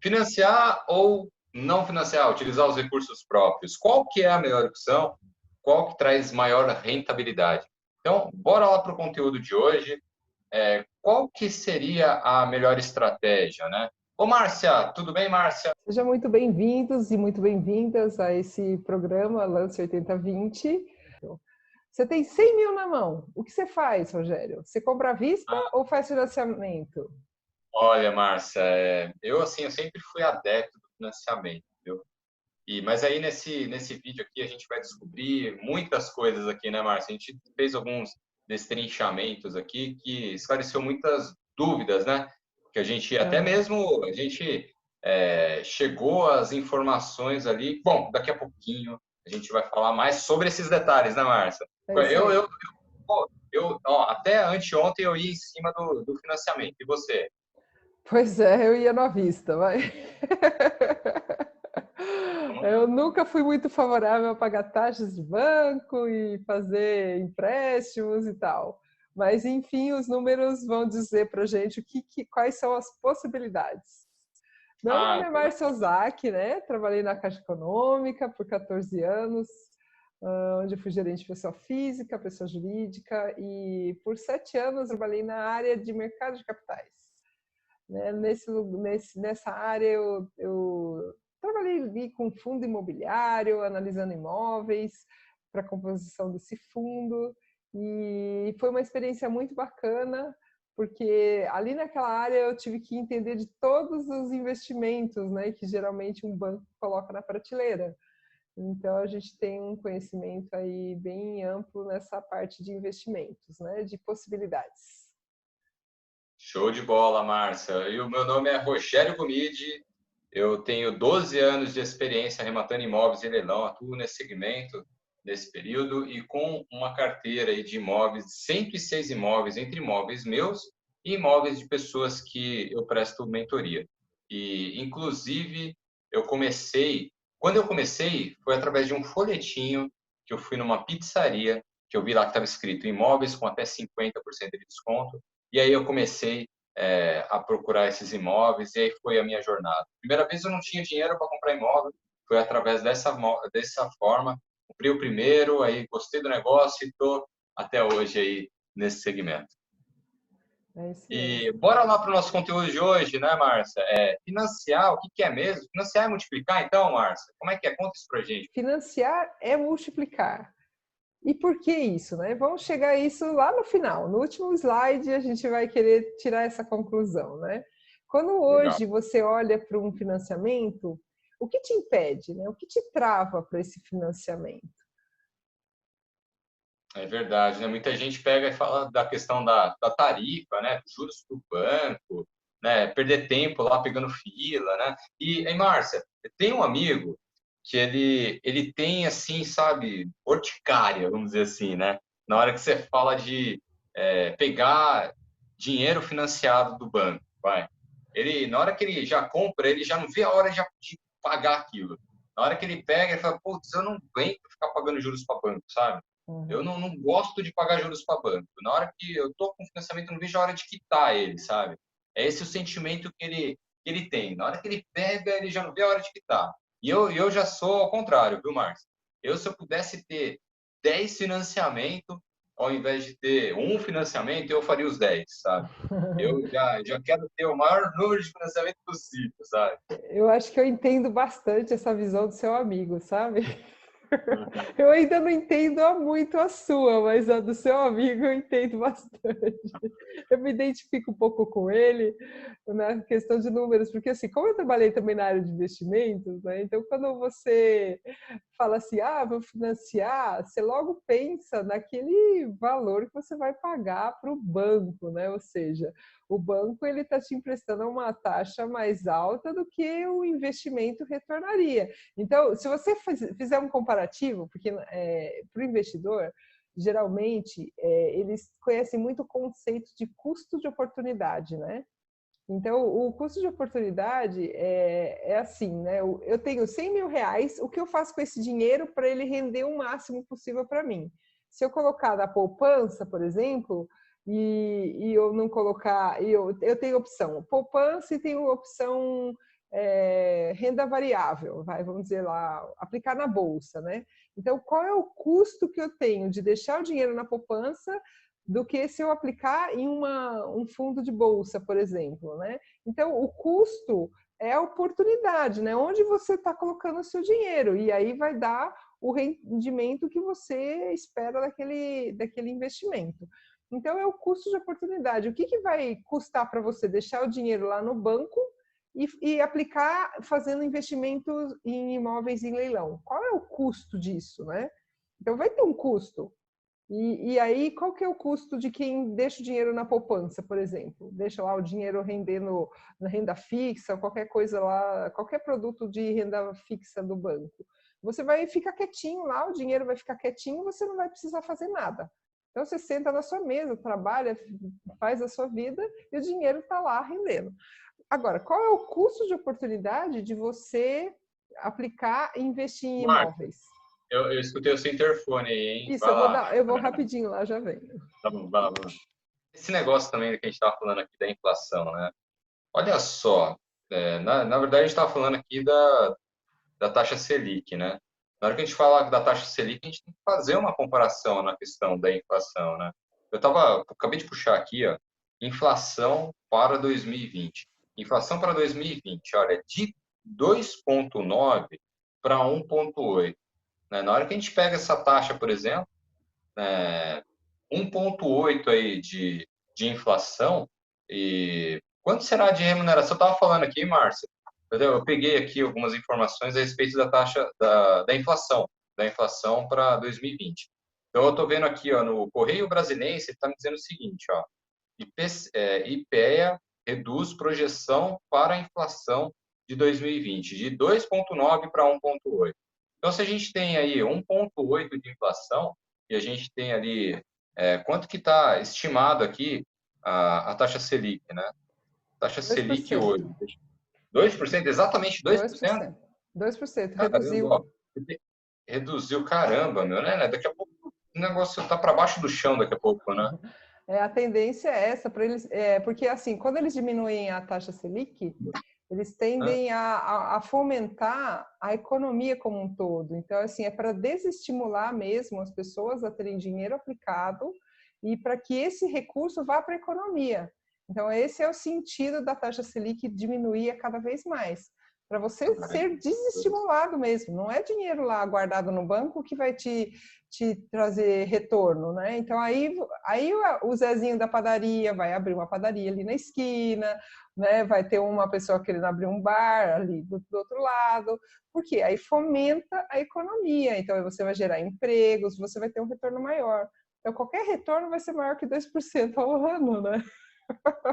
Financiar ou não financiar, utilizar os recursos próprios. Qual que é a melhor opção? Qual que traz maior rentabilidade? Então, bora lá para o conteúdo de hoje. Qual que seria a melhor estratégia, né? Ô, Márcia, tudo bem, Márcia? Sejam muito bem-vindos e muito bem-vindas a esse programa Lance 80/20. Você tem 100 mil na mão. O que você faz, Rogério? Você compra à vista ou faz financiamento? Olha, Márcia, eu sempre fui adepto do financiamento, viu? Mas aí nesse vídeo aqui a gente vai descobrir muitas coisas aqui, né, Márcia? A gente fez alguns destrinchamentos aqui que esclareceu muitas dúvidas, né? Que a gente, até mesmo, a gente chegou às informações ali. Bom, daqui a pouquinho a gente vai falar mais sobre esses detalhes, né, Márcia? É isso aí. Ó, até anteontem eu ia em cima do financiamento. E você? Pois é, eu ia no à vista, vai. Eu nunca fui muito favorável a pagar taxas de banco e fazer empréstimos e tal. Mas, enfim, os números vão dizer para a gente quais são as possibilidades. Meu nome é Márcia Ozaki, né? Trabalhei na Caixa Econômica por 14 anos, onde eu fui gerente de pessoa física, pessoa jurídica, e por 7 anos trabalhei na área de mercado de capitais. Nessa área eu trabalhei ali com fundo imobiliário, analisando imóveis para a composição desse fundo, e foi uma experiência muito bacana, porque ali naquela área eu tive que entender de todos os investimentos, né, que geralmente um banco coloca na prateleira. Então a gente tem um conhecimento aí bem amplo nessa parte de investimentos, né, de possibilidades. Show de bola, Márcia. E o meu nome é Rogério Gomide. Eu tenho 12 anos de experiência arrematando imóveis em leilão, atuo nesse segmento, nesse período, e com uma carteira aí de imóveis, 106 imóveis, entre imóveis meus e imóveis de pessoas que eu presto mentoria. E, inclusive, quando eu comecei, foi através de um folhetinho que eu fui numa pizzaria, que eu vi lá que estava escrito imóveis com até 50% de desconto, e aí eu comecei a procurar esses imóveis, e aí foi a minha jornada. Primeira vez eu não tinha dinheiro para comprar imóvel, foi através dessa forma, comprei o primeiro, aí gostei do negócio e estou até hoje aí nesse segmento. É isso mesmo. E bora lá para o nosso conteúdo de hoje, né, Márcia? Financiar, o que é mesmo? Financiar é multiplicar, então, Márcia? Como é que é? Conta isso para gente. Financiar é multiplicar. E por que isso, né? Vamos chegar a isso lá no final. No último slide, a gente vai querer tirar essa conclusão, né? Quando Legal. hoje você olha para um financiamento, o que te impede, né? O que te trava para esse financiamento? É verdade, né? Muita gente pega e fala da questão da tarifa, né? Juros para o banco, né? Perder tempo lá pegando fila, né? E Márcia, tem um amigo que ele tem, assim, sabe, urticária, vamos dizer assim, né? Na hora que você fala de pegar dinheiro financiado do banco, vai. Na hora que ele já compra, ele já não vê a hora de pagar aquilo. Na hora que ele pega, ele fala, putz, eu não aguento ficar pagando juros para banco, sabe? Eu Uhum. não gosto de pagar juros para banco. Na hora que eu tô com financiamento, eu não vejo a hora de quitar ele, sabe? É esse o sentimento que ele tem. Na hora que ele pega, ele já não vê a hora de quitar. E eu já sou ao contrário, viu, Márcio? Se eu pudesse ter 10 financiamentos, ao invés de ter um financiamento, eu faria os 10, sabe? Eu já quero ter o maior número de financiamento possível, sabe? Eu acho que eu entendo bastante essa visão do seu amigo, sabe? Eu ainda não entendo muito a sua, mas a do seu amigo eu entendo bastante. Eu me identifico um pouco com ele na questão de números, porque assim, como eu trabalhei também na área de investimentos, né? Então quando você fala assim, vou financiar, você logo pensa naquele valor que você vai pagar para o banco, né? Ou seja, o banco ele está te emprestando uma taxa mais alta do que o investimento retornaria. Então, se você fizer um comparativo, porque para o investidor, geralmente, eles conhecem muito o conceito de custo de oportunidade, né? Então, o custo de oportunidade é assim, né? Eu tenho 100 mil reais, o que eu faço com esse dinheiro para ele render o máximo possível para mim? Se eu colocar na poupança, por exemplo, e eu não colocar, eu tenho opção poupança e tenho opção renda variável, vamos dizer lá, aplicar na bolsa, né? Então, qual é o custo que eu tenho de deixar o dinheiro na poupança do que se eu aplicar em um fundo de bolsa, por exemplo, né? Então, o custo é a oportunidade, né? Onde você está colocando o seu dinheiro, e aí vai dar o rendimento que você espera daquele investimento. Então, é o custo de oportunidade. O que vai custar para você deixar o dinheiro lá no banco e aplicar fazendo investimentos em imóveis em leilão? Qual é o custo disso, né? Então, vai ter um custo. E aí, qual que é o custo de quem deixa o dinheiro na poupança, por exemplo? Deixa lá o dinheiro rendendo na renda fixa, qualquer coisa lá, qualquer produto de renda fixa do banco. Você vai ficar quietinho lá, o dinheiro vai ficar quietinho, você não vai precisar fazer nada. Então, você senta na sua mesa, trabalha, faz a sua vida e o dinheiro está lá rendendo. Agora, qual é o custo de oportunidade de você aplicar e investir em Marco, imóveis? eu escutei o seu interfone aí, hein? Isso, Vai lá. eu vou rapidinho lá, já venho. Tá bom, vai lá, vai lá. Esse negócio também que a gente estava falando aqui da inflação, né? Olha só, na verdade a gente estava falando aqui da taxa Selic, né? Na hora que a gente fala da taxa Selic, a gente tem que fazer uma comparação na questão da inflação, né? Acabei de puxar aqui, ó, inflação para 2020. Inflação para 2020, olha, de 2,9 para 1,8. Né? Na hora que a gente pega essa taxa, por exemplo, 1,8 aí de inflação, e quanto será de remuneração? Eu estava falando aqui, Márcia, eu peguei aqui algumas informações a respeito da taxa da inflação para 2020. Então, eu estou vendo aqui, ó, no Correio Brasiliense, ele está me dizendo o seguinte, ó, IPEA reduz projeção para a inflação de 2020, de 2,9 para 1,8. Então, se a gente tem aí 1,8 de inflação, e a gente tem ali, quanto que está estimado aqui a taxa Selic, né? Taxa Selic 2%. hoje. 2%, exatamente 2%? 2%. 2%. Caramba, Reduziu. ó, reduziu, caramba, meu, né? Daqui a pouco o negócio está para baixo do chão daqui a pouco, né? A tendência é essa para eles, porque assim, quando eles diminuem a taxa Selic, eles tendem a fomentar a economia como um todo. Então, assim, é para desestimular mesmo as pessoas a terem dinheiro aplicado e para que esse recurso vá para a economia. Então, esse é o sentido da taxa Selic diminuir cada vez mais. Para você ser desestimulado mesmo. Não é dinheiro lá guardado no banco que vai te trazer retorno, né? Então, aí o Zezinho da padaria vai abrir uma padaria ali na esquina, né? Vai ter uma pessoa querendo abrir um bar ali do outro lado, porque aí fomenta a economia, então você vai gerar empregos, você vai ter um retorno maior. Então, qualquer retorno vai ser maior que 2% ao ano, né?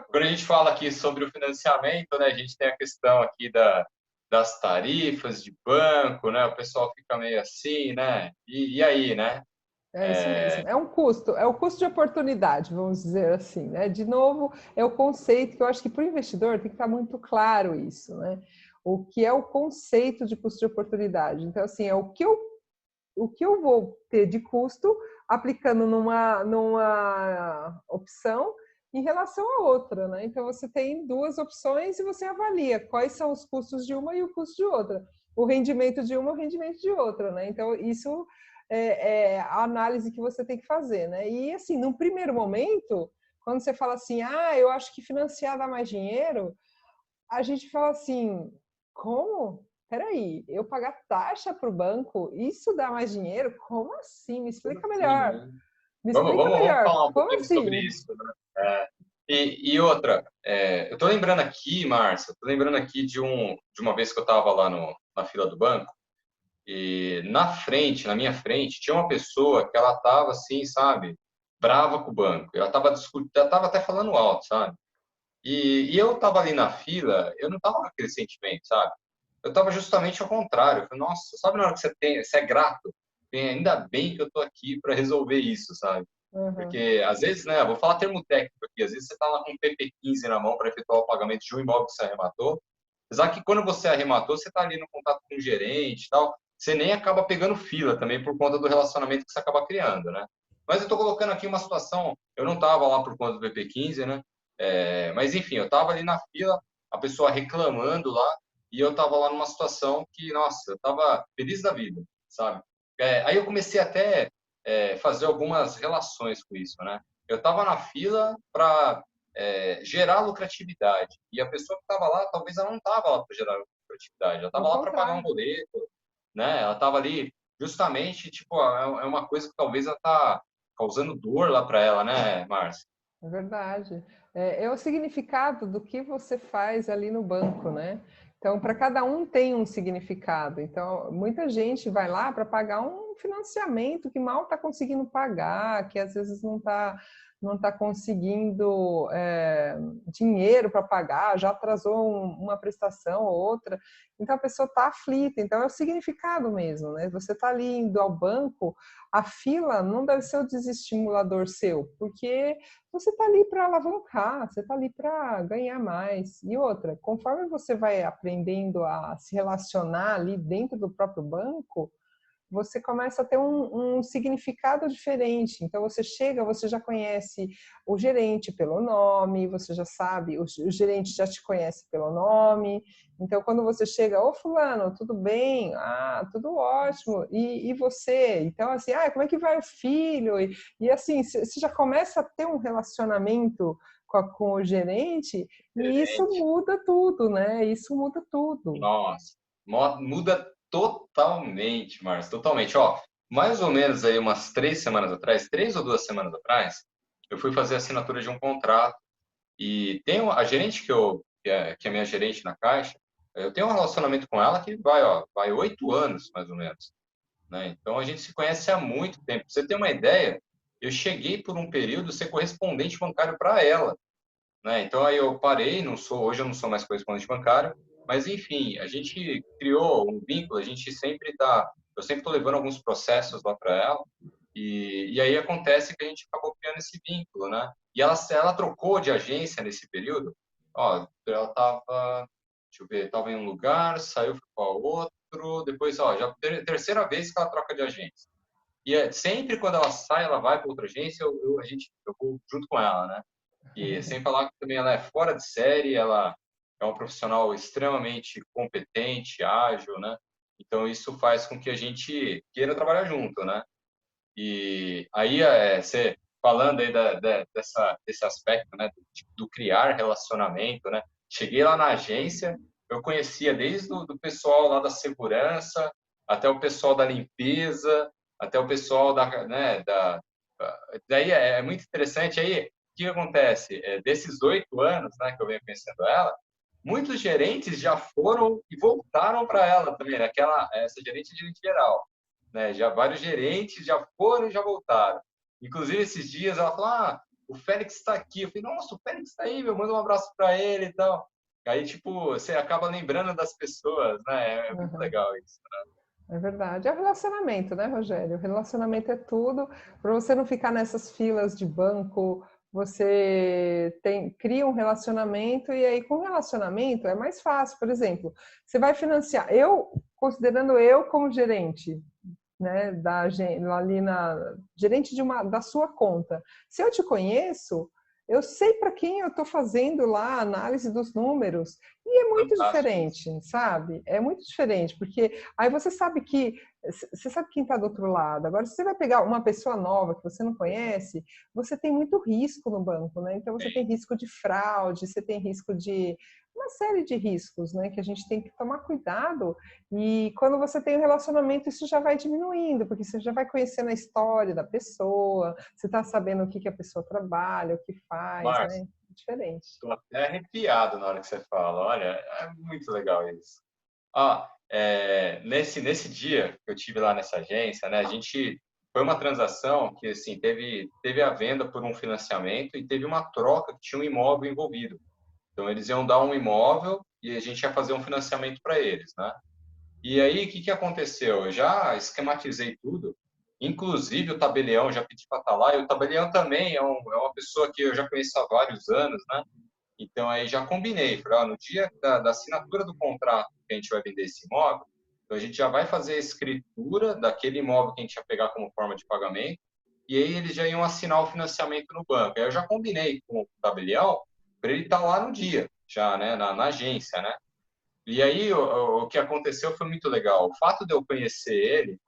Quando a gente fala aqui sobre o financiamento, né, a gente tem a questão aqui das tarifas de banco, né? O pessoal fica meio assim, né? E aí, né? É isso mesmo. É o custo de oportunidade, vamos dizer assim, né? De novo, é o conceito que eu acho que para o investidor tem que estar muito claro isso, né? O que é o conceito de custo de oportunidade. Então, assim, é o que eu vou ter de custo aplicando numa opção em relação à outra, né? Então, você tem duas opções e você avalia quais são os custos de uma e o custo de outra. O rendimento de uma e o rendimento de outra, né? Então, isso é a análise que você tem que fazer, né? E, assim, num primeiro momento, quando você fala assim, eu acho que financiar dá mais dinheiro, a gente fala assim, como? Peraí, eu pagar taxa para o banco, isso dá mais dinheiro? Como assim? Me Como explica assim, melhor. né? Me explica Vamos melhor. falar um Como pouquinho sobre assim? isso, né? E outra, eu tô lembrando aqui, Márcia, tô lembrando aqui de uma vez que eu estava lá na fila do banco, e na minha frente, tinha uma pessoa que ela tava assim, sabe, brava com o banco. Ela tava discutindo, ela tava até falando alto, sabe? E eu tava ali na fila, eu não tava com aquele sentimento, sabe? Eu tava justamente ao contrário. Eu falei, nossa, sabe na hora que você é grato? Ainda bem que eu tô aqui para resolver isso, sabe? Uhum. Porque às vezes, né, vou falar termo técnico aqui, às vezes você tá lá com um PP15 na mão para efetuar o pagamento de um imóvel que você arrematou. Apesar que quando você arrematou, você tá ali no contato com o gerente e tal, você nem acaba pegando fila também por conta do relacionamento que você acaba criando, né? Mas eu tô colocando aqui uma situação, eu não tava lá por conta do PP15, né? Mas enfim, eu tava ali na fila, a pessoa reclamando lá, e eu estava lá numa situação que, nossa, eu estava feliz da vida, sabe? Aí eu comecei até fazer algumas relações com isso, né? Eu estava na fila para gerar lucratividade, e a pessoa que estava lá, talvez ela não estava lá para gerar lucratividade, ela Ao estava lá para pagar um contrário. boleto, né? Ela estava ali justamente, tipo, é uma coisa que talvez ela tá causando dor lá para ela, né, Márcia? É verdade. É o significado do que você faz ali no banco, né? Então, para cada um tem um significado. Então, muita gente vai lá para pagar um financiamento que mal está conseguindo pagar, que às vezes não tá conseguindo dinheiro para pagar, já atrasou uma prestação ou outra. Então, a pessoa está aflita. Então, é o significado mesmo, né? Você está ali indo ao banco, a fila não deve ser o desestimulador seu, porque você está ali para alavancar, você está ali para ganhar mais. E outra, conforme você vai aprendendo a se relacionar ali dentro do próprio banco, você começa a ter um significado diferente. Então, você chega, você já conhece o gerente pelo nome, você já sabe, o gerente já te conhece pelo nome. Então, quando você chega, ô fulano, tudo bem? Ah, tudo ótimo. E você? Então, assim, como é que vai o filho? E assim, você já começa a ter um relacionamento com o gerente e isso Diferente. muda tudo, né? Isso muda tudo. Nossa, muda totalmente, Márcia, totalmente. Ó, mais ou menos aí umas 3 semanas atrás, 3 ou 2 semanas atrás, eu fui fazer a assinatura de um contrato e tem a gerente que é a minha gerente na Caixa, eu tenho um relacionamento com ela que vai 8 anos, mais ou menos, né? Então, a gente se conhece há muito tempo. Pra você ter uma ideia, eu cheguei por um período a ser correspondente bancário para ela, né? Então, aí eu parei, hoje eu não sou mais correspondente bancário, mas enfim, a gente criou um vínculo, eu sempre estou levando alguns processos lá para ela, e aí acontece que a gente acabou criando esse vínculo, né? E ela trocou de agência nesse período, ó, ela estava, deixa eu ver, estava em um lugar, saiu para outro, depois, ó, já terceira vez que ela troca de agência. E sempre quando ela sai, ela vai para outra agência, eu vou junto com ela, né? E sem falar que também ela é fora de série, ela é uma profissional extremamente competente, ágil, né? Então isso faz com que a gente queira trabalhar junto, né? E aí você falando aí desse aspecto, né, do criar relacionamento, né? Cheguei lá na agência, eu conhecia desde do pessoal lá da segurança, até o pessoal da limpeza, até o pessoal daí é muito interessante aí. O que acontece? Desses 8 anos, né, que eu venho conhecendo ela, muitos gerentes já foram e voltaram para ela também, né? Essa gerente é gerente geral, né? Já vários gerentes já foram e já voltaram. Inclusive, esses dias ela falou: o Félix está aqui. Eu falei: nossa, o Félix está aí, meu, manda um abraço para ele e tal. Aí, tipo, você acaba lembrando das pessoas, né? É muito Uhum. legal isso. É verdade. É o relacionamento, né, Rogério? O relacionamento é tudo. Para você não ficar nessas filas de banco, você cria um relacionamento e aí com relacionamento é mais fácil. Por exemplo, você vai financiar. Considerando eu como gerente, né, ali gerente da sua conta. Se eu te conheço, eu sei para quem eu estou fazendo lá a análise dos números. E é muito Fantástico isso. diferente, sabe? É muito diferente, porque aí você sabe quem está do outro lado. Agora, se você vai pegar uma pessoa nova que você não conhece, você tem muito risco no banco, né? Então você tem Tem. risco de fraude, você tem risco de uma série de riscos, né? Que a gente tem que tomar cuidado e quando você tem um relacionamento, isso já vai diminuindo, porque você já vai conhecendo a história da pessoa, você está sabendo o que a pessoa trabalha, o que faz, Márcio, né? É diferente. estou até arrepiado na hora que você fala. Olha, é muito legal isso. Ah, nesse dia que eu tive lá nessa agência, né, a gente foi uma transação que assim teve a venda por um financiamento e teve uma troca que tinha um imóvel envolvido. Então eles iam dar um imóvel e a gente ia fazer um financiamento para eles, né? E aí o que aconteceu? Eu já esquematizei tudo, inclusive o tabelião já pedi para estar lá. E o tabelião também é uma pessoa que eu já conheço há vários anos, né? Então, aí já combinei, falei, no dia da assinatura do contrato que a gente vai vender esse imóvel, então a gente já vai fazer a escritura daquele imóvel que a gente ia pegar como forma de pagamento, e aí eles já iam assinar o financiamento no banco. Aí eu já combinei com o tabelião para ele estar lá no dia, já, né, na agência, né? E aí o que aconteceu foi muito legal. O fato de eu conhecer ele,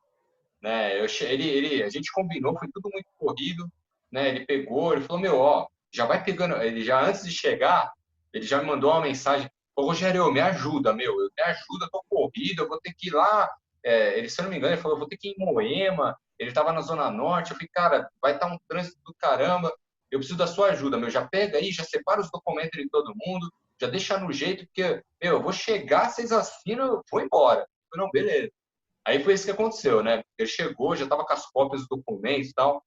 né? A gente combinou, foi tudo muito corrido, né? Ele pegou, ele falou, meu, ó, já vai pegando. Ele já antes de chegar, ele já me mandou uma mensagem: ô, Rogério, me ajuda, meu, me ajuda, eu tô corrido, eu vou ter que ir lá. Ele, se eu não me engano, ele falou, eu vou ter que ir em Moema. Ele tava na Zona Norte. Eu falei, cara, vai estar um trânsito do caramba. Eu preciso da sua ajuda, meu. Já pega aí, já separa os documentos de todo mundo, já deixa no jeito, porque, meu, eu vou chegar, vocês assinam, eu vou embora. Eu falei, não, beleza. Aí foi isso que aconteceu, né? Ele chegou, já estava com as cópias dos documentos e tal.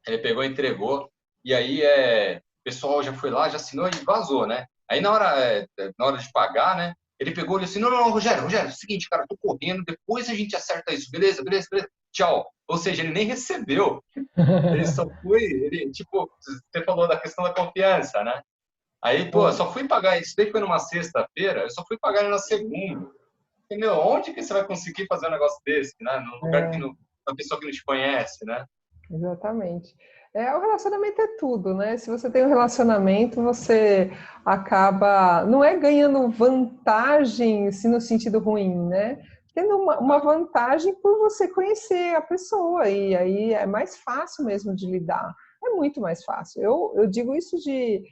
Ele pegou, entregou. E aí o pessoal já foi lá, já assinou e vazou, né? Aí na hora de pagar, né? Ele pegou e disse: não, não, Rogério, é o seguinte, cara, tô correndo, depois a gente acerta isso, beleza, beleza, beleza. Tchau. Ou seja, ele nem recebeu. Ele só foi, ele, tipo, você falou da questão da confiança, né? Aí, pô, eu É, só fui pagar, isso daí foi numa sexta-feira, eu só fui pagar ele na segunda. Entendeu? Onde que você vai conseguir fazer um negócio desse, né? Num lugar que é. não, uma pessoa que não te conhece, né? Exatamente. O relacionamento é tudo, né? Se você tem um relacionamento, você acaba, não é ganhando vantagem, assim, no sentido ruim, né? Tendo uma vantagem por você conhecer a pessoa, e aí é mais fácil mesmo de lidar. É muito mais fácil. Eu digo isso de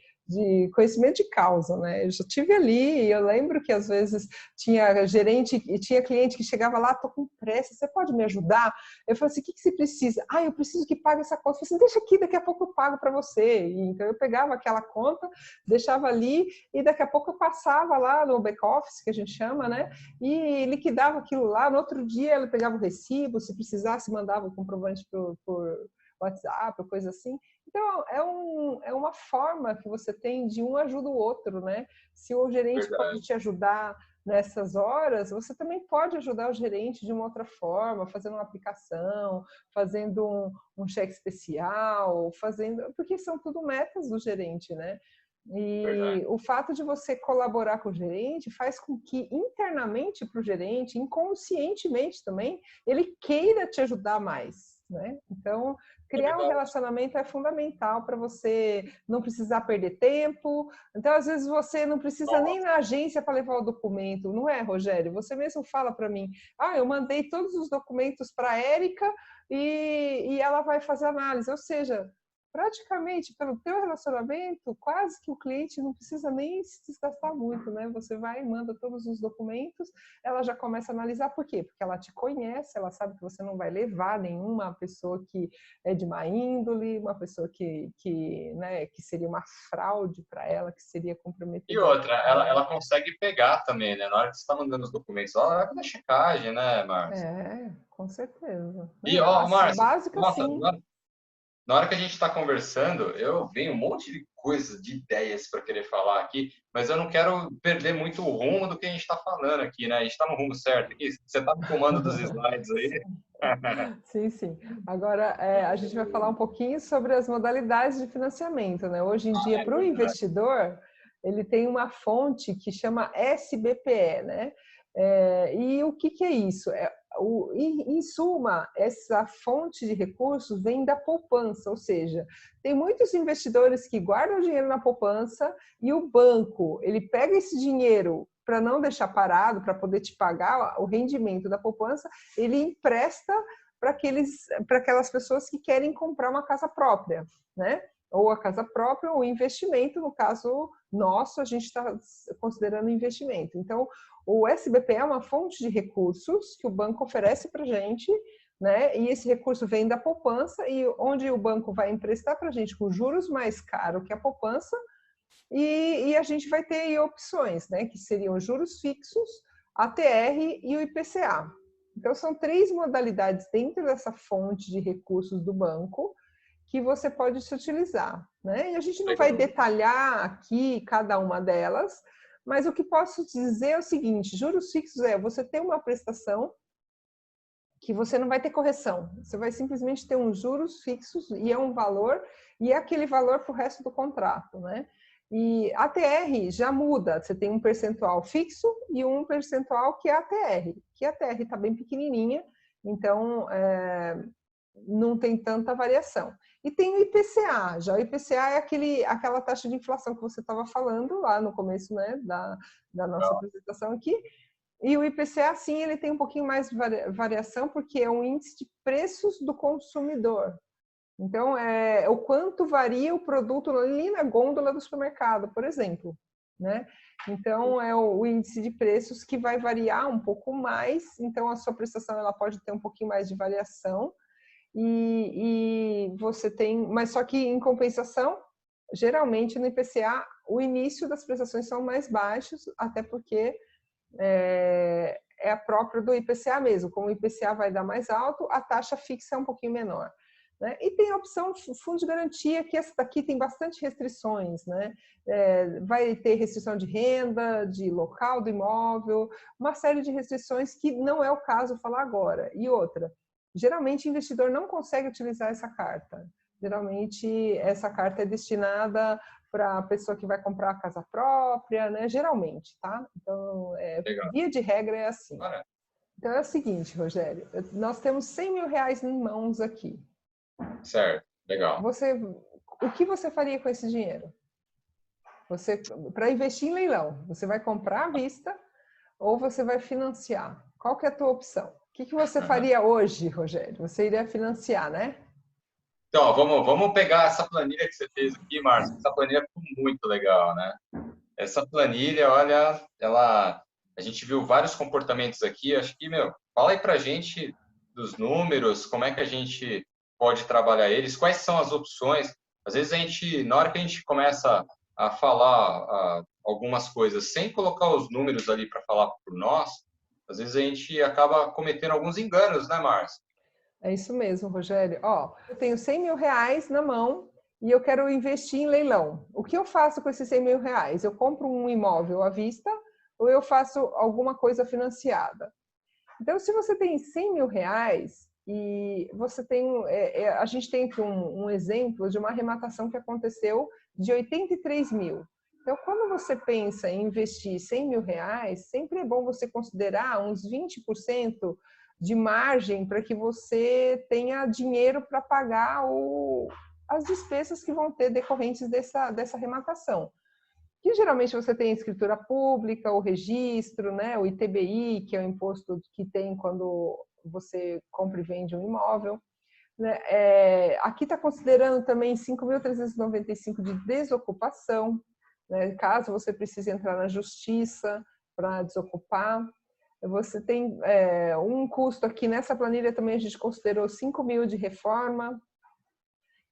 conhecimento de causa, né? Eu já tive ali, e eu lembro que às vezes tinha gerente e tinha cliente que chegava lá, tô com pressa, você pode me ajudar? Eu falei assim, o que você precisa? Ah, eu preciso que pague essa conta. Eu falei assim, deixa aqui, daqui a pouco eu pago para você. E, então eu pegava aquela conta, deixava ali e daqui a pouco eu passava lá no back-office, que a gente chama, né? E liquidava aquilo lá. No outro dia ela pegava o recibo, se precisasse mandava o comprovante por WhatsApp ou coisa assim. Então, é uma forma que você tem de um ajuda o outro, né? Se o gerente pode Verdade. te ajudar nessas horas, você também pode ajudar o gerente de uma outra forma, fazendo uma aplicação, fazendo um cheque especial, fazendo, porque são tudo metas do gerente, né? E Verdade. o fato de você colaborar com o gerente faz com que internamente para o gerente, inconscientemente também, ele queira te ajudar mais, né? Então, É criar um verdade. relacionamento é fundamental para você não precisar perder tempo. Então, às vezes, você não precisa nem ir Nossa. na agência para levar o documento, não é, Rogério? Você mesmo fala para mim, eu mandei todos os documentos para a Érica e ela vai fazer análise. Ou seja, praticamente, pelo teu relacionamento, quase que o cliente não precisa nem se desgastar muito, né? Você vai e manda todos os documentos, ela já começa a analisar. Por quê? Porque ela te conhece, ela sabe que você não vai levar nenhuma pessoa que é de má índole, uma pessoa né, que seria uma fraude para ela, que seria E comprometedora outra, para ela. ela consegue pegar também, né? Na hora que você está mandando os documentos, ela vai fazer checagem, né, Márcio? Com certeza. E, Não, ó, as Márcio, básicas, nossa, sim. na hora que a gente está conversando, eu venho um monte de coisas, de ideias para querer falar aqui, mas eu não quero perder muito o rumo do que a gente está falando aqui, né? A gente está no rumo certo aqui. Você está no comando dos slides aí? Sim, sim. Agora, a gente vai falar um pouquinho sobre as modalidades de financiamento, né? Hoje em dia, É para o verdade. investidor, ele tem uma fonte que chama SBPE, né? E o que é isso? Em suma, essa fonte de recursos vem da poupança, ou seja, tem muitos investidores que guardam dinheiro na poupança e o banco, ele pega esse dinheiro para não deixar parado, para poder te pagar o rendimento da poupança, ele empresta para aquelas pessoas que querem comprar uma casa própria, né? Ou a casa própria, ou investimento, no caso nosso, a gente está considerando investimento. Então, o SBPE é uma fonte de recursos que o banco oferece para a gente, né? E esse recurso vem da poupança, e onde o banco vai emprestar para a gente com juros mais caros que a poupança, e a gente vai ter aí opções, né? Que seriam juros fixos, ATR e o IPCA. Então, são três modalidades dentro dessa fonte de recursos do banco que você pode se utilizar, né? E a gente não vai Legal. detalhar aqui cada uma delas, mas o que posso dizer é o seguinte: juros fixos você ter uma prestação que você não vai ter correção, você vai simplesmente ter uns juros fixos e é um valor, e é aquele valor para o resto do contrato, né? E ATR já muda, você tem um percentual fixo e um percentual que é ATR, que a ATR está bem pequenininha, então não tem tanta variação. E tem o IPCA. Já o IPCA é aquela taxa de inflação que você estava falando lá no começo, né, da nossa apresentação aqui. E o IPCA, sim, ele tem um pouquinho mais de variação, porque é um índice de preços do consumidor. Então, é o quanto varia o produto ali na gôndola do supermercado, por exemplo, né? Então, é o índice de preços que vai variar um pouco mais. Então, a sua prestação ela pode ter um pouquinho mais de variação. E você tem... Mas só que, em compensação, geralmente no IPCA, o início das prestações são mais baixos, até porque é a própria do IPCA mesmo. Como o IPCA vai dar mais alto, a taxa fixa é um pouquinho menor. Né? E tem a opção fundo de garantia, que essa daqui tem bastante restrições. Né? Vai ter restrição de renda, de local do imóvel, uma série de restrições que não é o caso falar agora. E outra, geralmente o investidor não consegue utilizar essa carta. Geralmente essa carta é destinada para a pessoa que vai comprar a casa própria, né? Geralmente, tá? Então, via de regra é assim. Então é o seguinte, Rogério, nós temos 100 mil reais em mãos aqui. Certo, legal. O que você faria com esse dinheiro? Para investir em leilão, você vai comprar à vista ou você vai financiar? Qual que é a tua opção? O que você faria hoje, Rogério? Você iria financiar, né? Então, vamos pegar essa planilha que você fez aqui, Márcio. Essa planilha ficou muito legal, né? Essa planilha, olha, a gente viu vários comportamentos aqui. Acho que, fala aí pra gente dos números, como é que a gente pode trabalhar eles, quais são as opções. Às vezes na hora que a gente começa a falar algumas coisas sem colocar os números ali para falar por nós, às vezes a gente acaba cometendo alguns enganos, né, Márcio? É isso mesmo, Rogério. Ó, eu tenho 100 mil reais na mão e eu quero investir em leilão. O que eu faço com esses 100 mil reais? Eu compro um imóvel à vista ou eu faço alguma coisa financiada? Então, se você tem 100 mil reais e você tem... a gente tem aqui um exemplo de uma arrematação que aconteceu de 83 mil. Então, quando você pensa em investir 100 mil reais, sempre é bom você considerar uns 20% de margem para que você tenha dinheiro para pagar as despesas que vão ter decorrentes dessa arrematação. Que geralmente você tem escritura pública, o registro, né, o ITBI, que é o imposto que tem quando você compra e vende um imóvel. Né? Aqui está considerando também 5.395 de desocupação, né, caso você precise entrar na justiça para desocupar. Você tem um custo aqui, nessa planilha também a gente considerou 5 mil de reforma.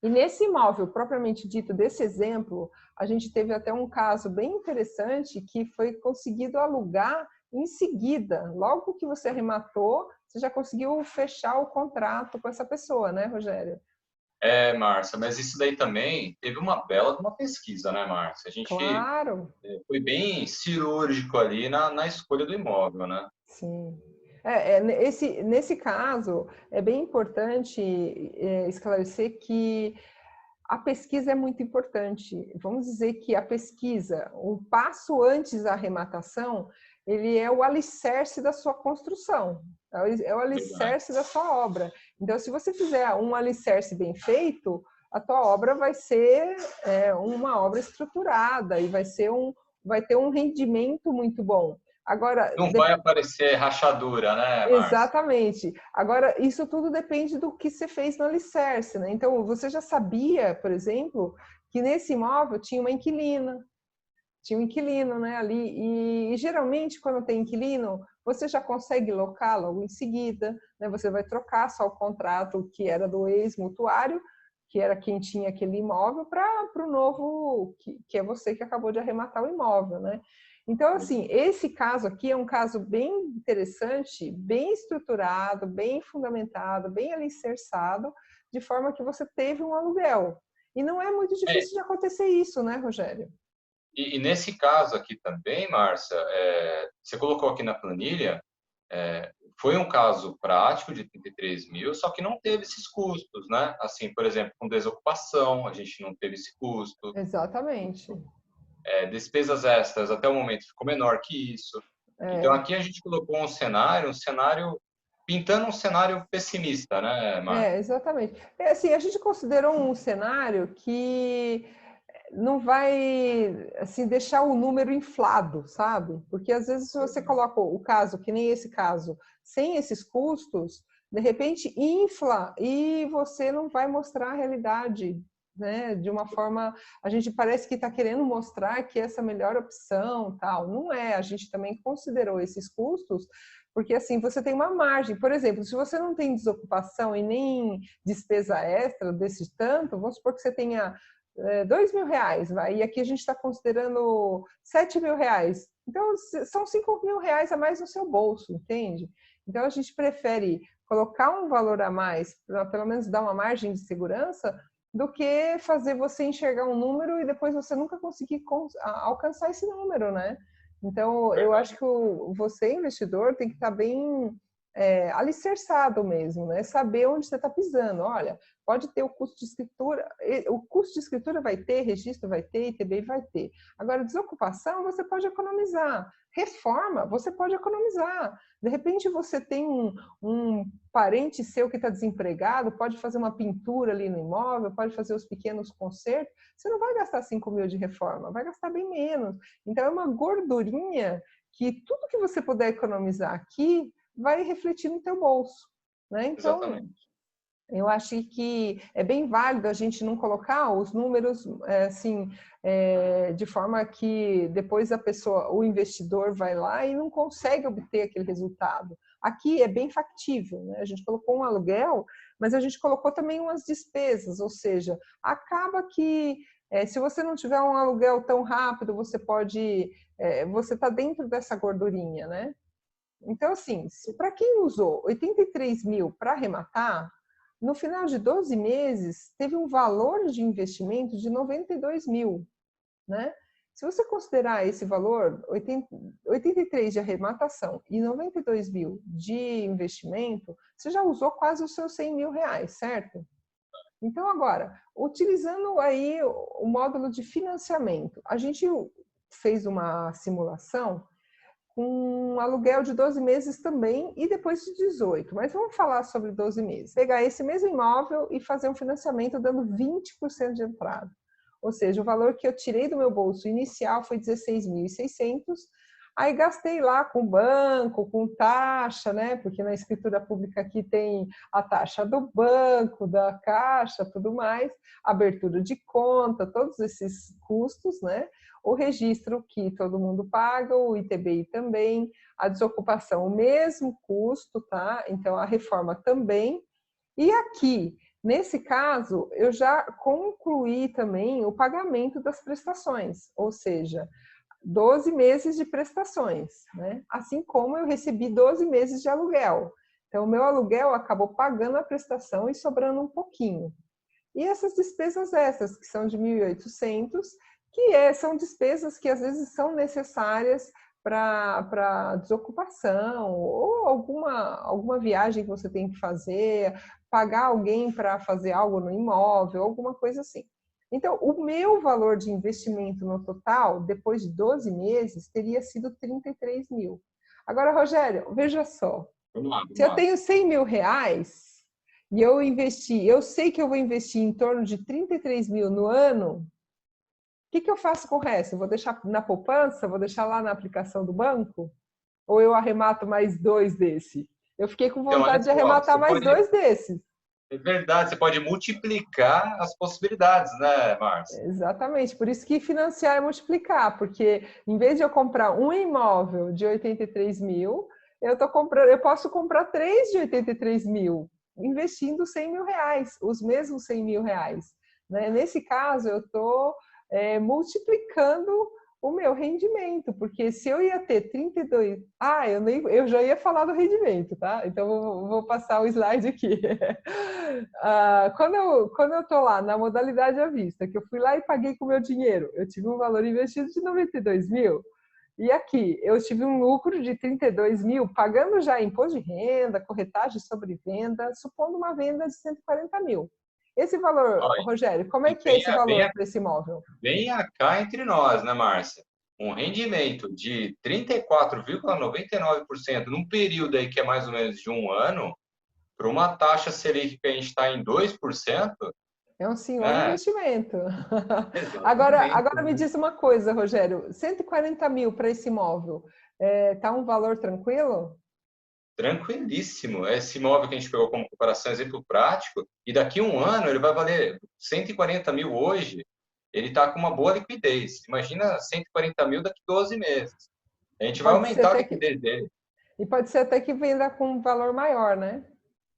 E nesse imóvel, propriamente dito, desse exemplo, a gente teve até um caso bem interessante que foi conseguido alugar em seguida. Logo que você arrematou, você já conseguiu fechar o contrato com essa pessoa, né, Rogério? Márcia, mas isso daí também teve uma bela de uma pesquisa, né, Márcia? A gente Claro. foi bem cirúrgico ali na escolha do imóvel, né? Sim. Nesse caso, é bem importante esclarecer que a pesquisa é muito importante. Vamos dizer que a pesquisa, o passo antes da arrematação, ele é o alicerce da sua construção, é o alicerce da sua obra. Então, se você fizer um alicerce bem feito, a tua obra vai ser uma obra estruturada e vai ter um rendimento muito bom. Agora, não vai aparecer rachadura, né, Márcia? exatamente. Agora, isso tudo depende do que você fez no alicerce, né? Então, você já sabia, por exemplo, que nesse imóvel tinha uma inquilina, tinha um inquilino, né, ali, e geralmente quando tem inquilino, você já consegue locar logo em seguida, né? Você vai trocar só o contrato que era do ex-mutuário, que era quem tinha aquele imóvel, para o novo, que é você que acabou de arrematar o imóvel, né? Então, assim, esse caso aqui é um caso bem interessante, bem estruturado, bem fundamentado, bem alicerçado, de forma que você teve um aluguel. E não é muito difícil de acontecer isso, né, Rogério? E nesse caso aqui também, Márcia, você colocou aqui na planilha, foi um caso prático de 33 mil, só que não teve esses custos, né? Assim, por exemplo, com desocupação, a gente não teve esse custo. Exatamente. Despesas extras, até o momento, ficou menor que isso. Então, aqui a gente colocou um cenário pintando um cenário pessimista, né, Mar? Exatamente. Assim, a gente considerou um cenário que não vai assim deixar o número inflado, sabe? Porque às vezes se você coloca o caso, que nem esse caso, sem esses custos, de repente infla e você não vai mostrar a realidade, né? De uma forma, a gente parece que está querendo mostrar que essa é a melhor opção, tal. Não é. A gente também considerou esses custos porque assim você tem uma margem. Por exemplo, se você não tem desocupação e nem despesa extra desse tanto, vamos supor que você tenha R$ 2.000, vai, e aqui a gente está considerando R$ 7.000. Então, são R$ 5.000 a mais no seu bolso, entende? Então, a gente prefere colocar um valor a mais, para pelo menos dar uma margem de segurança, do que fazer você enxergar um número e depois você nunca conseguir alcançar esse número, né? Então, eu acho que você, investidor, tem que estar bem alicerçado mesmo, né? Saber onde você está pisando. Olha, pode ter o custo de escritura vai ter, registro vai ter, ITBI vai ter. Agora, desocupação, você pode economizar. Reforma, você pode economizar. De repente, você tem um parente seu que está desempregado, pode fazer uma pintura ali no imóvel, pode fazer os pequenos consertos. Você não vai gastar 5.000 de reforma, vai gastar bem menos. Então, é uma gordurinha que tudo que você puder economizar aqui vai refletir no teu bolso, né? Então, Exatamente. eu acho que é bem válido a gente não colocar os números assim, de forma que depois a pessoa, o investidor vai lá e não consegue obter aquele resultado. Aqui é bem factível, né? A gente colocou um aluguel, mas a gente colocou também umas despesas, ou seja, acaba que se você não tiver um aluguel tão rápido, você está dentro dessa gordurinha, né? Então, assim, para quem usou 83.000 para arrematar, no final de 12 meses, teve um valor de investimento de 92.000, né? Se você considerar esse valor, 83 de arrematação e 92.000 de investimento, você já usou quase os seus R$ 100.000, certo? Então, agora, utilizando aí o módulo de financiamento, a gente fez uma simulação com um aluguel de 12 meses também e depois de 18. Mas vamos falar sobre 12 meses. Pegar esse mesmo imóvel e fazer um financiamento dando 20% de entrada. Ou seja, o valor que eu tirei do meu bolso inicial foi 16.600. Aí gastei lá com banco, com taxa, né? Porque na escritura pública aqui tem a taxa do banco, da caixa, tudo mais, abertura de conta, todos esses custos, né? O registro que todo mundo paga, o ITBI também, a desocupação, o mesmo custo, tá? Então, a reforma também. E aqui, nesse caso, eu já concluí também o pagamento das prestações, ou seja, 12 meses de prestações, né? Assim como eu recebi 12 meses de aluguel. Então, o meu aluguel acabou pagando a prestação e sobrando um pouquinho. E essas despesas extras, que são de 1.800, são despesas que às vezes são necessárias para desocupação ou alguma viagem que você tem que fazer, pagar alguém para fazer algo no imóvel, alguma coisa assim. Então, o meu valor de investimento no total, depois de 12 meses, teria sido 33.000. Agora, Rogério, veja só. Vamos lá, Se vamos eu lá. tenho R$ 100.000 e eu sei que eu vou investir em torno de 33.000 no ano, o que eu faço com o resto? Eu vou deixar na poupança? Vou deixar lá na aplicação do banco? Ou eu arremato mais 2 desse? Eu fiquei com Então, olha vontade de só, arrematar mais 2 desses. é verdade, você pode multiplicar as possibilidades, né, Márcio? Exatamente, por isso que financiar é multiplicar, porque em vez de eu comprar um imóvel de 83.000, eu posso comprar 3 de 83.000, investindo R$ 100.000, os mesmos R$ 100.000. Né? Nesse caso, eu estou multiplicando o meu rendimento, porque se eu ia ter 32... eu já ia falar do rendimento, tá? Então, vou passar o slide aqui. Quando eu estou lá na modalidade à vista, que eu fui lá e paguei com o meu dinheiro, eu tive um valor investido de 92.000, e aqui eu tive um lucro de 32.000, pagando já imposto de renda, corretagem sobre venda, supondo uma venda de 140.000. Esse valor, Olha, Rogério, como é e que é esse valor para esse imóvel? venha cá entre nós, né, Márcia? um rendimento de 34,99% num período aí que é mais ou menos de um ano, para uma taxa Selic que a gente está em 2%, É um senhor né? investimento. Exatamente, Agora me né? diz uma coisa, Rogério. 140 mil para esse imóvel, tá um valor tranquilo? Tranquilíssimo. Esse imóvel que a gente pegou como comparação, exemplo prático, e daqui a um ano ele vai valer 140 mil hoje, ele está com uma boa liquidez. Imagina 140 mil daqui a 12 meses. A gente vai Pode ser aumentar a até que, liquidez dele. e pode ser até que venda com um valor maior, né?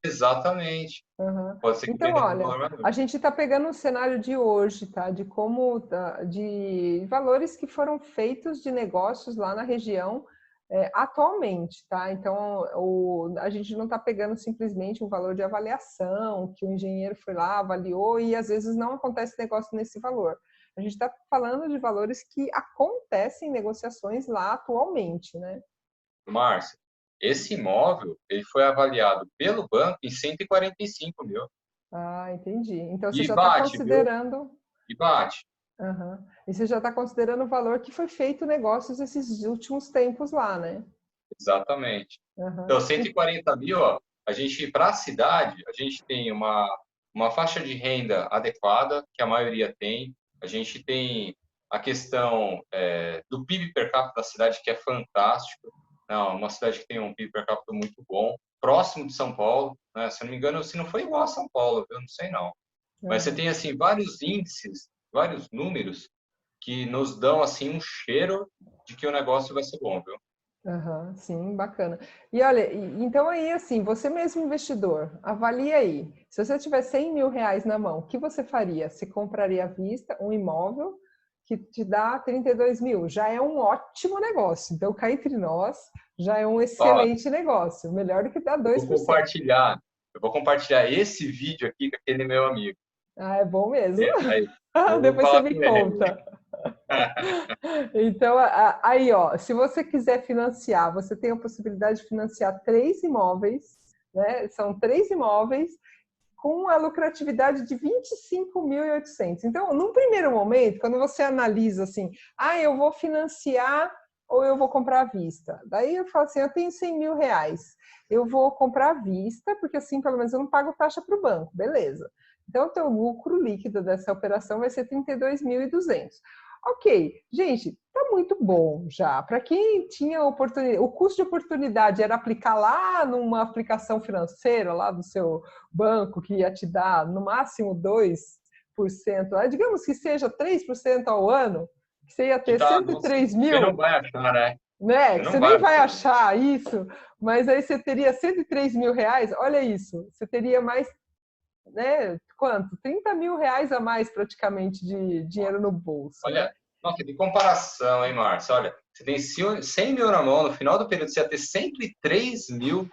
Exatamente. Aham. Pode ser que Então, venda com olha, valor maior. a gente está pegando o cenário de hoje, tá? De como, de valores que foram feitos de negócios lá na região atualmente, tá? Então, a gente não está pegando simplesmente um valor de avaliação, que o engenheiro foi lá, avaliou e às vezes não acontece negócio nesse valor. A gente está falando de valores que acontecem em negociações lá atualmente, né? Márcio, esse imóvel ele foi avaliado pelo banco em 145 mil. Ah, entendi. Então, você E já está bate, viu? considerando. E bate. Aham. E você já está considerando o valor que foi feito negócios esses últimos tempos lá, né? Exatamente. Aham. Então, 140 mil, ó, a gente, para a cidade, a gente tem uma faixa de renda adequada, que a maioria tem. A gente tem a questão do PIB per capita da cidade, que é fantástico. Não, uma cidade que tem um PIB per capita muito bom, próximo de São Paulo, né? Se eu não me engano, se não foi igual a São Paulo, eu não sei não. Mas você Aham. tem assim vários índices, vários números que nos dão assim um cheiro de que o negócio vai ser bom, viu? Aham, sim, bacana. E olha, então aí assim, você mesmo investidor, avalia aí. Se você tiver 100 mil reais na mão, o que você faria? Você compraria à vista um imóvel que te dá 32 mil? Já é um ótimo negócio. Então, cá entre nós, já é um Ó, excelente negócio. Melhor do que dar eu vou 2%. compartilhar, eu vou compartilhar esse vídeo aqui com aquele meu amigo. Ah, é bom mesmo. Aí, eu vou Depois você falar me com ele. conta. Então, aí, ó, se você quiser financiar, você tem a possibilidade de financiar 3 imóveis, né? São 3 imóveis com a lucratividade de 25.800. Então, num primeiro momento, quando você analisa assim, eu vou financiar ou eu vou comprar à vista. Daí eu falo assim, eu tenho 100 mil reais, eu vou comprar à vista, porque assim, pelo menos eu não pago taxa para o banco, beleza. Então, o teu lucro líquido dessa operação vai ser 32.200. Ok, gente, tá muito bom já. Para quem tinha oportunidade, o custo de oportunidade era aplicar lá numa aplicação financeira, lá do seu banco, que ia te dar no máximo 2%, digamos que seja 3% ao ano, que você ia Que ter tá, 103 você não mil, vai achar, né? né? Você Que não você vai nem vai achar. achar isso, mas aí você teria 103 mil reais, olha isso, você teria mais, né? Quanto? 30 mil reais a mais praticamente de dinheiro no bolso, né? Olha, nossa, que comparação, hein, Márcio? Olha, você tem 100 mil na mão, no final do período você ia ter 103 mil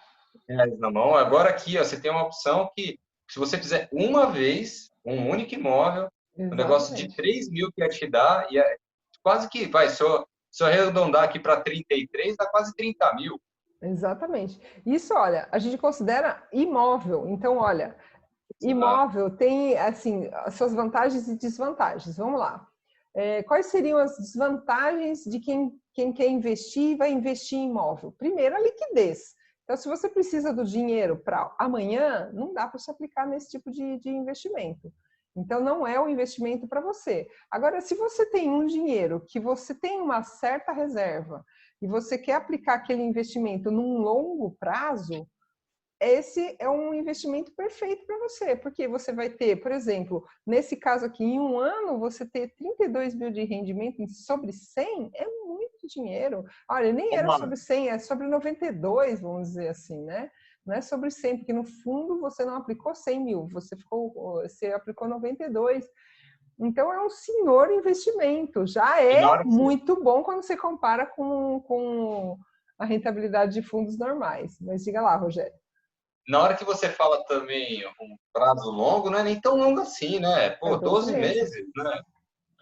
reais na mão. Agora aqui, ó, você tem uma opção que, se você fizer uma vez, um único imóvel, um negócio de Exatamente. 3 mil que ia te dar, e é quase que, vai, se eu arredondar aqui para 33, dá quase 30 mil. Exatamente. Isso, olha, a gente considera imóvel. Então, olha, Exato. imóvel tem, assim, as suas vantagens e desvantagens. Vamos lá. Quais seriam as desvantagens de quem quer investir e vai investir em imóvel? Primeiro, a liquidez. Então, se você precisa do dinheiro para amanhã, não dá para se aplicar nesse tipo de investimento. Então, não é o investimento para você. Agora, se você tem um dinheiro que você tem uma certa reserva e você quer aplicar aquele investimento num longo prazo, esse é um investimento perfeito para você, porque você vai ter, por exemplo, nesse caso aqui, em um ano, você ter 32 mil de rendimento sobre 100 é muito dinheiro. Olha, nem Ô, era Márcio, sobre 100, é sobre 92, vamos dizer assim, né? Não é sobre 100, porque no fundo você não aplicou 100 mil, você aplicou 92. Então é um senhor investimento, já e na é hora que você muito bom quando você compara com a rentabilidade de fundos normais. Mas diga lá, Rogério. Na hora que você fala também um prazo longo, não é nem tão longo assim, né? É Pô, 12 12 meses. meses, né?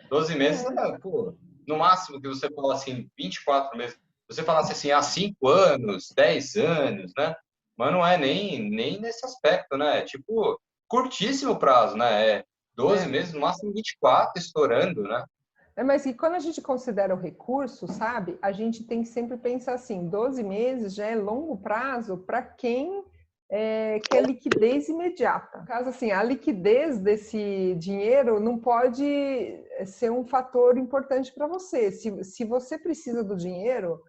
12 meses, É, pô, no máximo que você fala assim, 24 meses. Você falasse assim, há 5 anos, 10 anos, né? Mas não é nem nesse aspecto, né? É tipo, curtíssimo prazo, né? É 12 é. meses, no máximo 24 estourando, né? Mas e quando a gente considera o recurso, sabe, a gente tem que sempre pensar assim, 12 meses já é longo prazo para quem quer liquidez imediata. No caso, assim, a liquidez desse dinheiro não pode ser um fator importante para você. Se você precisa do dinheiro,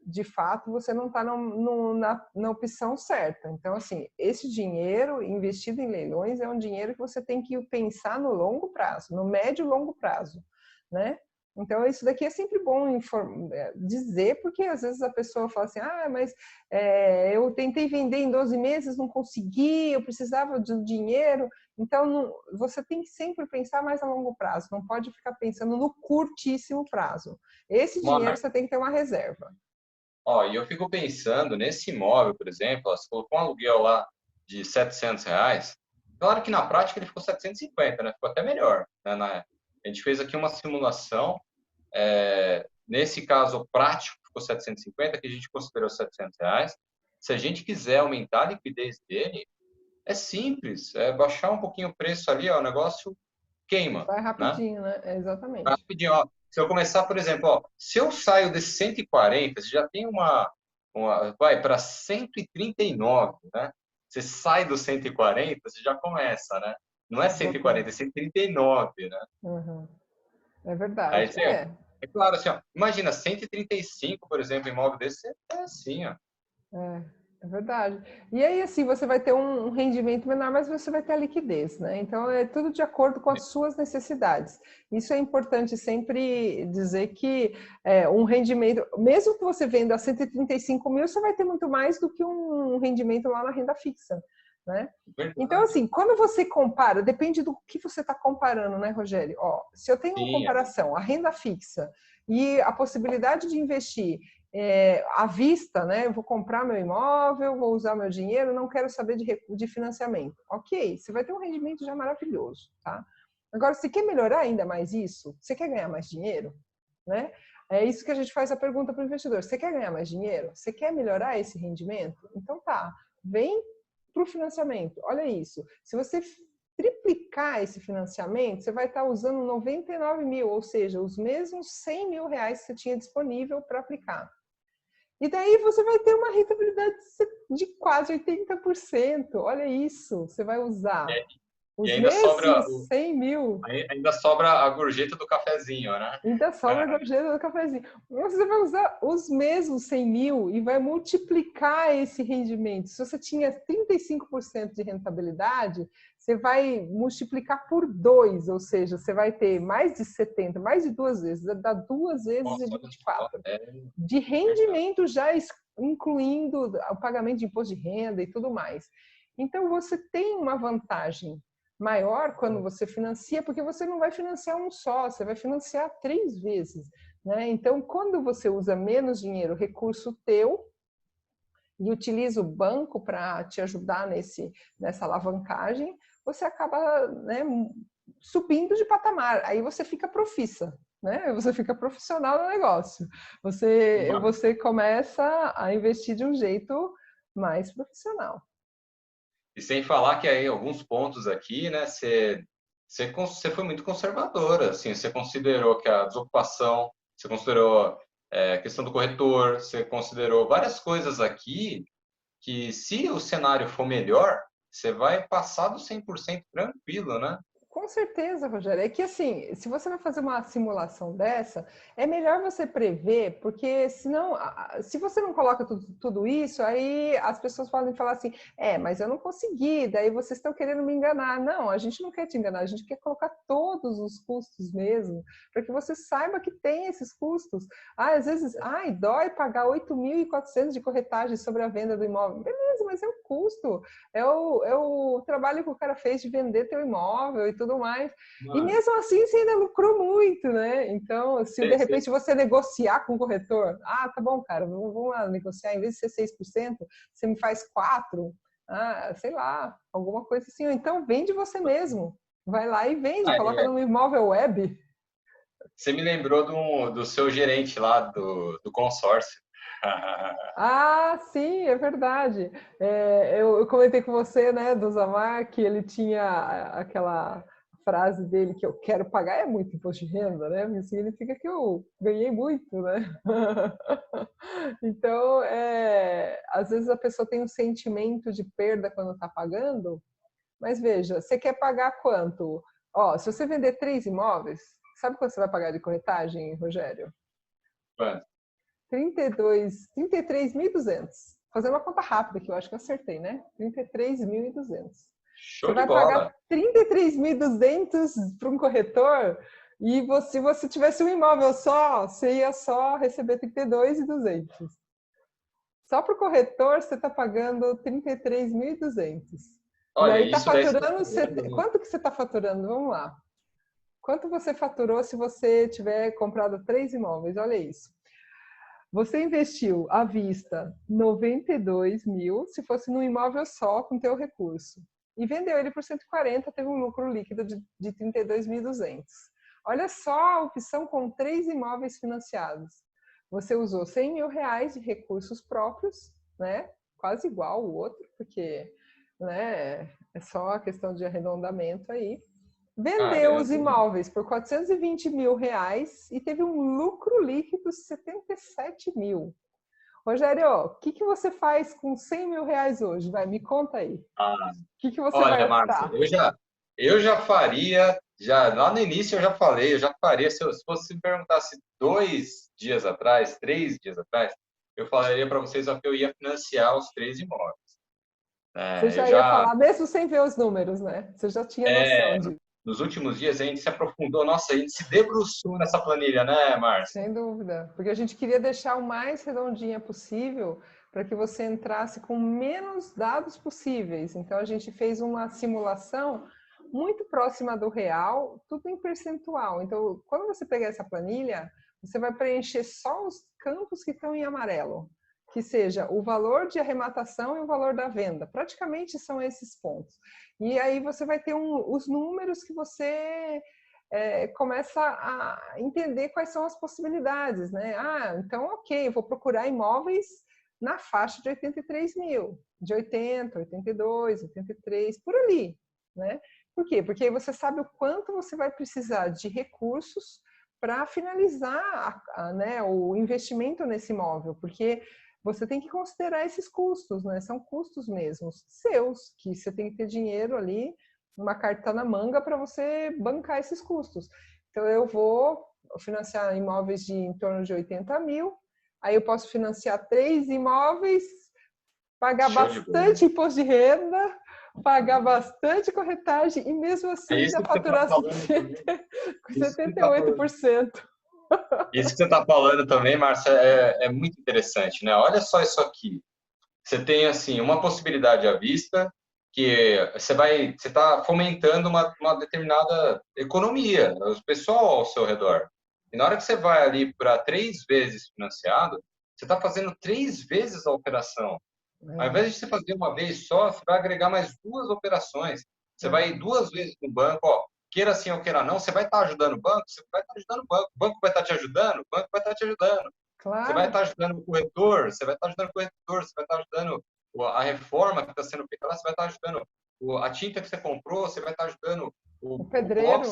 de fato, você não está na opção certa. Então, assim, esse dinheiro investido em leilões é um dinheiro que você tem que pensar no longo prazo, no médio e longo prazo, né? Então, isso daqui é sempre bom dizer, porque às vezes a pessoa fala assim, mas eu tentei vender em 12 meses, não consegui, eu precisava de dinheiro. Então, você tem que sempre pensar mais a longo prazo, não pode ficar pensando no curtíssimo prazo. Esse dinheiro você tem que ter uma reserva. Ó, e eu fico pensando, nesse imóvel, por exemplo, você colocou um aluguel lá de R$ 700. Claro que na prática ele ficou 750, né? Ficou até melhor, né? A gente fez aqui uma simulação, nesse caso prático ficou 750, que a gente considerou R$ 700. Se a gente quiser aumentar a liquidez dele, é simples, é baixar um pouquinho o preço ali, ó, o negócio queima, Vai né? rapidinho, né? Exatamente. Rapidinho, ó. Se eu começar, por exemplo, ó, se eu saio desse 140, você já tem vai para 139, né? Você sai do 140, você já começa, né? Não é 140, é 139, né? Uhum. É Aí verdade. você, é claro, assim, ó, imagina 135, por exemplo, imóvel desse, é assim, ó. É verdade. E aí, assim, você vai ter um rendimento menor, mas você vai ter a liquidez, né? Então, é tudo de acordo com as suas necessidades. Isso é importante sempre dizer que um rendimento, mesmo que você venda a 135 mil, você vai ter muito mais do que um rendimento lá na renda fixa, né? Então, Verdade. assim, quando você compara, depende do que você está comparando, né, Rogério? Ó, se eu tenho uma Sim, comparação, a renda fixa e a possibilidade de investir à vista, né? Eu vou comprar meu imóvel, vou usar meu dinheiro, não quero saber de financiamento. Ok, você vai ter um rendimento já maravilhoso, tá? Agora, você quer melhorar ainda mais isso? Você quer ganhar mais dinheiro? Né? É isso que a gente faz a pergunta para o investidor. Você quer ganhar mais dinheiro? Você quer melhorar esse rendimento? Então tá, vem para o financiamento. Olha isso. Se você triplicar esse financiamento, você vai estar usando 99 mil, ou seja, os mesmos 100 mil reais que você tinha disponível para aplicar. E daí você vai ter uma rentabilidade de quase 80%. Olha isso, você vai usar e os ainda sobra, mesmos 100 mil. ainda sobra a gorjeta do cafezinho, né? Ainda sobra a gorjeta do cafezinho. Você vai usar os mesmos 100 mil e vai multiplicar esse rendimento. Se você tinha 35% de rentabilidade, você vai multiplicar por 2, ou seja, você vai ter mais de 70, mais de 2 vezes, dá 2 vezes Nossa, de olha só, 24. De rendimento já incluindo o pagamento de imposto de renda e tudo mais. Então, você tem uma vantagem maior quando você financia, porque você não vai financiar um só, você vai financiar 3 vezes. Né? Então, quando você usa menos dinheiro, recurso teu, e utiliza o banco para te ajudar nessa alavancagem, você acaba, né, subindo de patamar. Aí você fica profissa, né? Você fica profissional no negócio. Você começa a investir de um jeito mais profissional. E sem falar que aí alguns pontos aqui, né, você foi muito conservadora, assim, você considerou que a desocupação, você considerou a questão do corretor, você considerou várias coisas aqui que, se o cenário for melhor, você vai passar do 100% tranquilo, né? Com certeza, Rogério. É que assim, se você vai fazer uma simulação dessa, é melhor você prever, porque senão, se você não coloca tudo isso, aí as pessoas podem falar assim, mas eu não consegui, daí vocês estão querendo me enganar. Não, a gente não quer te enganar, a gente quer colocar todos os custos mesmo, para que você saiba que tem esses custos. Às vezes, dói pagar 8.400 de corretagem sobre a venda do imóvel. Beleza, mas é o custo, é o trabalho que o cara fez de vender teu imóvel e tudo mais. E Mano, mesmo assim você ainda lucrou muito, né? Então, se de repente você negociar com o corretor, tá bom, cara, vamos lá negociar, em vez de ser 6%, você me faz 4%, sei lá, alguma coisa assim. Ou então vende você mesmo. Vai lá e vende, coloca no imóvel web. Você me lembrou do seu gerente lá do consórcio. Sim, é verdade. Eu comentei com você, né, do Zamar, que ele tinha aquela frase dele que eu quero pagar é muito imposto de renda, né? Porque significa que eu ganhei muito, né? Então, às vezes a pessoa tem um sentimento de perda quando está pagando, mas veja, você quer pagar quanto? Ó, se você vender 3 imóveis, sabe quanto você vai pagar de corretagem, Rogério? Quanto? 33.200. Fazer uma conta rápida que eu acho que eu acertei, né? 33.200. Você Show de vai bola. pagar 33.200 para um corretor e se você tivesse um imóvel só, você ia só receber 32.200. Só para o corretor você está pagando 33.200. E Olha, aí está isso daí você está faturando. falando. Quanto que você está faturando? Vamos lá. Quanto você faturou se você tiver comprado 3 imóveis? Olha isso. Você investiu à vista 92 mil, se fosse num imóvel só, com teu recurso. E vendeu ele por 140, teve um lucro líquido de 32.200. Olha só a opção com 3 imóveis financiados. Você usou 100 mil reais de recursos próprios, né? Quase igual o outro, porque, né, é só a questão de arredondamento aí. Vendeu os Caramba. imóveis por 420 mil reais e teve um lucro líquido de 77 mil. Rogério, o que você faz com 100 mil reais hoje? Vai, me conta aí. O Ah, que você vai olha, Márcia, optar? eu já faria, já lá no início eu já falei, eu já faria, se fosse me perguntasse 2 dias atrás, 3 dias atrás, eu falaria para vocês ó, que eu ia financiar os 3 imóveis. Você Eu já ia já, falar, mesmo sem ver os números, né? Você já tinha noção de. nos últimos dias a gente se aprofundou, nossa, a gente se debruçou nessa planilha, né, Márcia? Sem dúvida. Porque a gente queria deixar o mais redondinha possível para que você entrasse com menos dados possíveis. Então, a gente fez uma simulação muito próxima do real, tudo em percentual. Então, quando você pegar essa planilha, você vai preencher só os campos que estão em amarelo, que seja o valor de arrematação e o valor da venda. Praticamente são esses pontos. E aí você vai ter os números que você começa a entender quais são as possibilidades, né? Ah, então, ok, vou procurar imóveis na faixa de 83 mil, de 80, 82, 83, por ali, né? Por quê? Porque aí você sabe o quanto você vai precisar de recursos para finalizar né, o investimento nesse imóvel, porque você tem que considerar esses custos, né? São custos mesmos seus, que você tem que ter dinheiro ali, uma carta na manga para você bancar esses custos. Então, eu vou financiar imóveis de em torno de 80 mil, aí eu posso financiar 3 imóveis, pagar Show de bola. bastante imposto de renda, pagar bastante corretagem e mesmo É assim isso ainda que você está faturar falando também. com Isso que você está falando. 78%. Isso que você está falando também, Márcia, é muito interessante, né? Olha só isso aqui. Você tem assim uma possibilidade à vista que você está fomentando uma determinada economia, o pessoal ao seu redor. E na hora que você vai ali para 3 vezes financiado, você está fazendo 3 vezes a operação. Ao invés de você fazer uma vez só, você vai agregar mais 2 operações. Você vai ir 2 vezes no banco, ó, queira sim ou queira não, você vai estar ajudando o banco, você vai estar ajudando o banco. O banco vai estar te ajudando, o banco vai estar te ajudando. Você vai Claro, estar ajudando o corretor, você vai estar ajudando o corretor, você vai estar ajudando a reforma que está sendo feita lá, você vai estar ajudando a tinta que você comprou, você vai estar ajudando o o box pedreiro.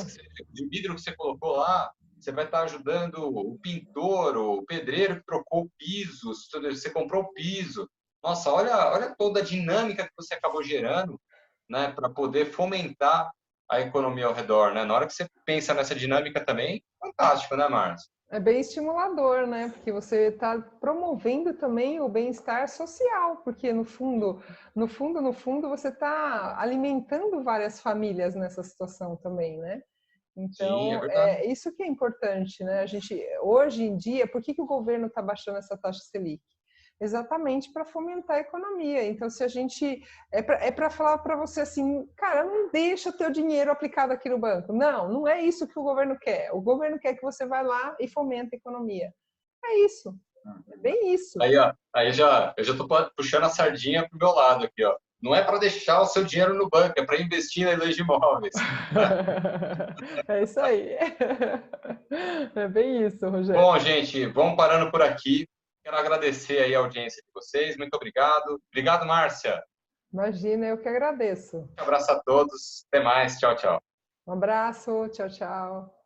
de vidro que você colocou lá, você vai estar ajudando o pintor, o pedreiro que trocou o piso, você comprou o piso. Nossa, olha toda a dinâmica que você acabou gerando, né, para poder fomentar a economia ao redor, né? Na hora que você pensa nessa dinâmica também, fantástico, né, Márcio? É bem estimulador, né? Porque você está promovendo também o bem-estar social, porque no fundo, você está alimentando várias famílias nessa situação também, né? Sim, é Então, verdade. é isso que é importante, né? A gente, hoje em dia, por que o governo está baixando essa taxa Selic? Exatamente para fomentar a economia. Então, se a gente. É para falar para você assim, cara, não deixa o teu dinheiro aplicado aqui no banco. Não, não é isso que o governo quer. O governo quer que você vá lá e fomente a economia. É isso. É bem isso. Aí, ó, eu já tô puxando a sardinha pro meu lado aqui, ó. Não é para deixar o seu dinheiro no banco, é para investir na leilões de imóveis. É isso aí. É bem isso, Rogério. Bom, gente, vamos parando por aqui. Quero agradecer aí a audiência de vocês. Muito obrigado. Obrigado, Márcia. Imagina, eu que agradeço. Um abraço a todos. Até mais. Tchau, tchau. Um abraço, tchau, tchau.